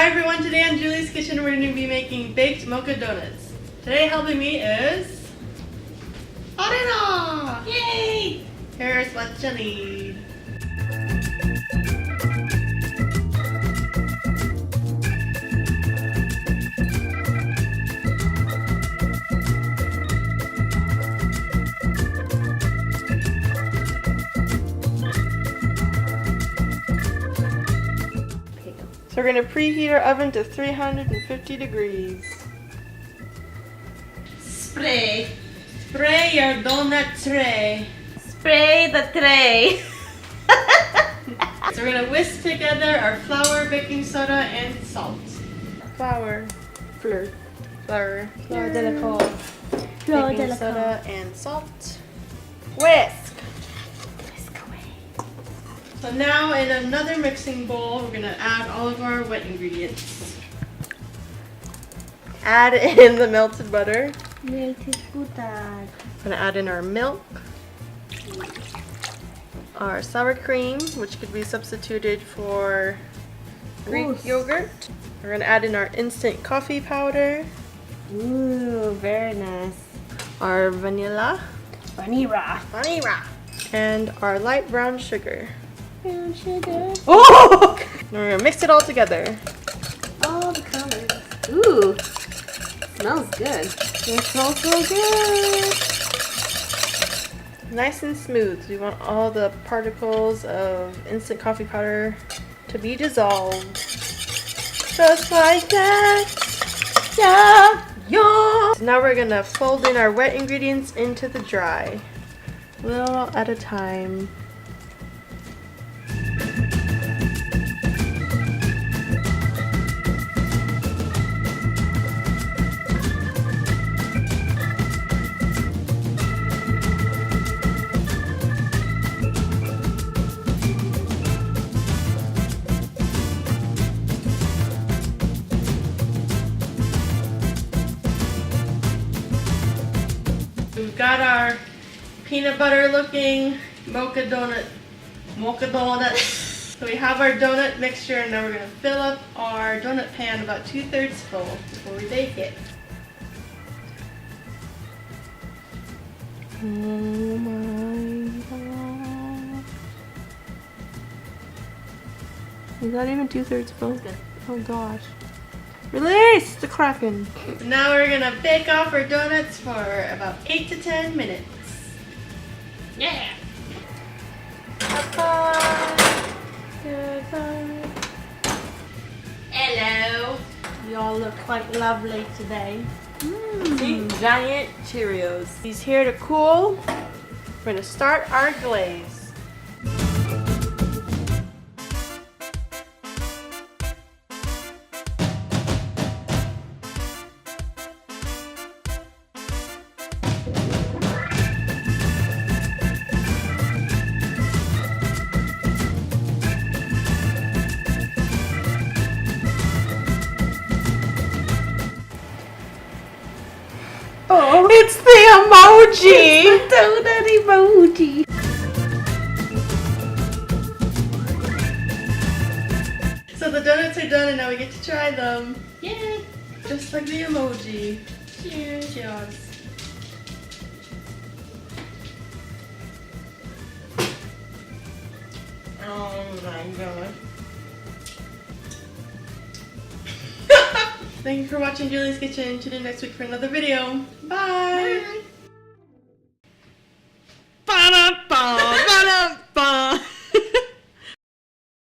Hi everyone, today on Juli's Kitchen we're going to be making baked mocha donuts. Today helping me is Erina! Yay! Here's what you need. So we're going to preheat our oven to 350 degrees. Spray your donut tray. Spray the tray. So we're going to whisk together our flour, baking soda, and salt. Flour de la cold. Baking soda and salt. Whisk. So now in another mixing bowl, we're going to add all of our wet ingredients. Add in the melted butter. Melted butter. I'm going to add in our milk. Our sour cream, which could be substituted for Greek yogurt. We're going to add in our instant coffee powder. Ooh, very nice. Our vanilla. Vanilla. And our light brown sugar. Brown sugar. Oh! And we're going to mix it all together. All the colors. Ooh, smells good. It smells so good. Nice and smooth. We want all the particles of instant coffee powder to be dissolved. Just like that. Yeah. So now we're going to fold in our wet ingredients into the dry. A little at a time. We've got our peanut butter looking mocha donuts. So we have our donut mixture and now we're going to fill up our donut pan about 2/3 full before we bake it. Oh my god. Is that even 2/3 full? Good. Oh gosh. Release the Kraken. Now we're gonna bake off our donuts for about 8 to 10 minutes. Yeah. Goodbye. Goodbye. Hello. You all look quite lovely today. See? Giant Cheerios. These here to cool. We're gonna start our glaze. Oh, It's the emoji! donut emoji. So the donuts are done and now we get to try them. Yay. Just like the emoji. Cheers. Cheers. Oh my god. Thank you for watching Juli's Kitchen. Tune in next week for another video. Bye! Bye.